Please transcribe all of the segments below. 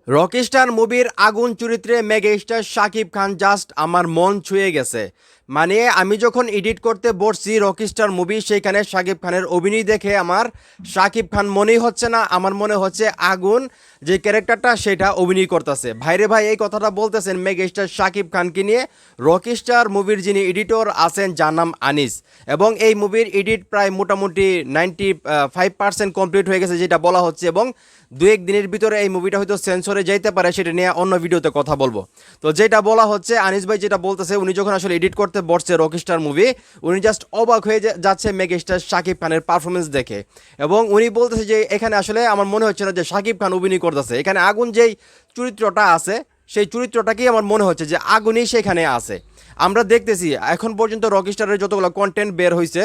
রকিস্টার মুভির আগুন চরিত্রে মেগাস্টার শাকিব খান জাস্ট আমার মন ছুঁয়ে গেছে। মানে আমি যখন এডিট করতে বসছি রকিস্টার মুভি, সেইখানে শাকিব খানের অভিনয় দেখে আমার শাকিব খান মনেই হচ্ছে না, আমার মনে হচ্ছে আগুন যে ক্যারেক্টারটা সেটা অভিনয় করতেছে। ভাইরে ভাই, এই কথাটা বলতেছেন মেগাস্টার শাকিব খানকে নিয়ে রকিস্টার মুভির যিনি এডিটর আছেন যার নাম আনিস, এবং এই মুভির এডিট প্রায় মোটামুটি 95% কমপ্লিট হয়ে গেছে যেটা বলা হচ্ছে, এবং দু এক দিনের ভিতরে এই মুভিটা হয়তো সেন্সরে যাইতে পারে, সেটা নিয়ে অন্য ভিডিওতে কথা বলবো। তো যেটা বলা হচ্ছে, আনিস ভাই যেটা বলতেছে, উনি যখন আসলে এডিট করতে বসছে রকিস্টার মুভি, উনি জাস্ট অবাক হয়ে যাচ্ছে মেগাস্টার শাকিব খানের পারফরমেন্স দেখে, এবং উনি বলতেছে যে এখানে আসলে আমার মনে হচ্ছে না যে শাকিব খান অভিনয় করতেছে, এখানে আগুন যেই চরিত্রটা আছে সেই চরিত্রটাকেই আমার মনে হচ্ছে যে আগুনই সেখানে আছে। আমরা দেখতেছি এখন পর্যন্ত রকিস্টারের যতগুলো কন্টেন্ট বের হয়েছে,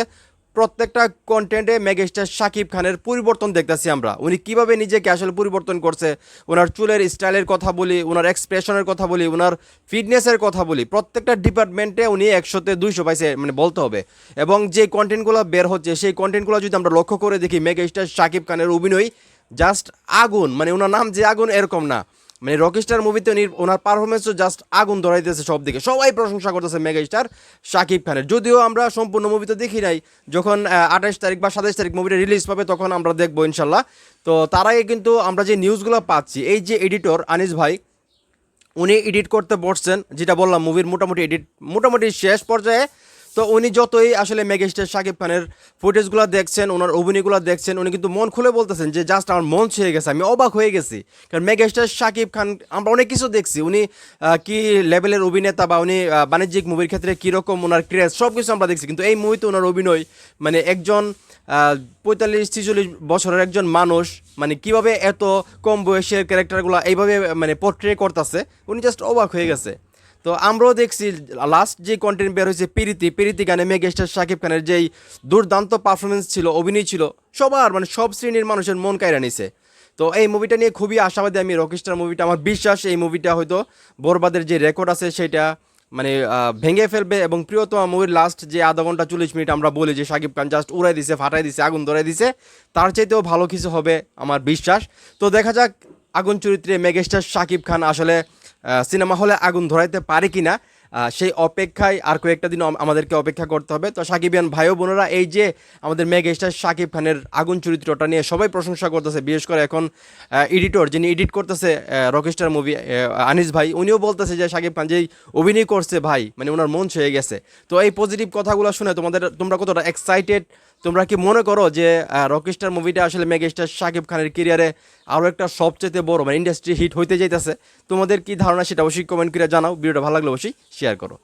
প্রত্যেকটা কন্টেন্টে মেগাস্টার শাকিব খানের পরিবর্তন দেখতেছি আমরা। উনি কিভাবে নিজেকে আসলে পরিবর্তন করছে, ওনার চুলের স্টাইলের কথা বলি, ওনার এক্সপ্রেশনের কথা বলি, ওনার ফিটনেসের কথা বলি, প্রত্যেকটা ডিপার্টমেন্টে উনি 100তে 200 পাইছে মানে বলতে হবে। এবং যে কন্টেন্টগুলো বের হচ্ছে সেই কন্টেন্টগুলো যদি আমরা লক্ষ্য করে দেখি, মেগাস্টার শাকিব খানের অভিনয় জাস্ট আগুন, মানে ওনার নাম যে আগুন এরকম না, মানে রকিস্টার মুভিতে ওনার পারফরমেন্সও জাস্ট আগুন ধরাইতেছে সব দিকে, সবাই প্রশংসা করতেছে মেগাস্টার শাকিব খানের। যদিও আমরা সম্পূর্ণ মুভিতে দেখি নাই, যখন 28 তারিখ বা 27 তারিখ মুভিটা রিলিজ পাবে তখন আমরা দেখবো ইনশাল্লাহ। তো তার আগে কিন্তু আমরা যে নিউজগুলো পাচ্ছি, এই যে এডিটর আনিস ভাই, উনি এডিট করতে বসছেন, যেটা বললাম মুভির মোটামুটি এডিট মোটামুটি শেষ পর্যায়ে। তো উনি যতই আসলে মেগাস্টার শাকিব খানের ফুটেজগুলো দেখছেন, ওনার অভিনয়গুলো দেখছেন, উনি কিন্তু মন খুলে বলতেছেন যে জাস্ট আমার মন ছুঁয়ে গেছে, আমি অবাক হয়ে গেছি। কারণ মেগাস্টার শাকিব খান আমরা অনেক কিছু দেখছি, উনি কি লেভেলের অভিনেতা, বা উনি বাণিজ্যিক মুভির ক্ষেত্রে কীরকম ওনার ক্রেজ, সব কিছু আমরা দেখছি, কিন্তু এই মুভিতে ওনার অভিনয় মানে একজন 45-46 বছরের একজন মানুষ মানে কিভাবে এত কম বয়সের ক্যারেক্টারগুলো এইভাবে মানে পোর্ট্রে করতেছে, উনি জাস্ট অবাক হয়ে গেছে। তো আমরাও দেখছি লাস্ট যে কন্টেন্ট বের হয়েছে পিরিতি গানে মেগাস্টার শাকিব খানের যেই দুর্দান্ত পারফরমেন্স ছিল, অভিনয় ছিল, সবার মানে সব শ্রেণীর মানুষের মন কায়রা নিছে। তো এই মুভিটা নিয়ে খুবই আশাবাদী আমি। রকিস্টার মুভিটা, আমার বিশ্বাস এই মুভিটা হয়তো বরবাদের যে রেকর্ড আছে সেটা মানে ভেঙে ফেলবে, এবং প্রিয়তমা মুভির লাস্ট যে আধা ঘন্টা 40 মিনিট আমরা বলি যে শাকিব খান জাস্ট উড়াই দিছে, ফাটাই দিছে, আগুন ধরাই দিছে, তার চাইতেও ভালো কিছু হবে আমার বিশ্বাস। তো দেখা যাক আগুন চরিত্রে মেগাস্টার শাকিব খান আসলে সিনেমা হলে আগুন ধরাইতে পারে কিনা, সেই অপেক্ষায় আর কয়েকটা দিন আমাদেরকে অপেক্ষা করতে হবে। তো সাকিবিয়ান ভাই ও বোনেরা, এই যে আমাদের মেগাস্টার শাকিব খানের আগুন চরিত্রটা নিয়ে সবাই প্রশংসা করতেছে, বিশেষ করে এখন এডিটর যিনি এডিট করতেছে রকিস্টার মুভি, আনিস ভাই, উনিও বলতেছে যে শাকিব খান যেই অভিনয় করছে ভাই, মানে ওনার মন ছুঁয়ে গেছে। তো এই পজিটিভ কথাগুলো শুনে তোমরা কতটা এক্সাইটেড? তোমরা কি মনে করো যে রকিস্টার মুভিটা আসলে মেগাস্টার শাকিব খানের ক্যারিয়ারে আরও একটা সবচেয়ে বড় মানে ইন্ডাস্ট্রি হিট হইতে যাইতেছে? তোমাদের কি ধারণা সেটা অবশ্যই কমেন্ট করে জানাও। ভিডিওটা ভালো লাগলে অবশ্যই শেয়ার করো।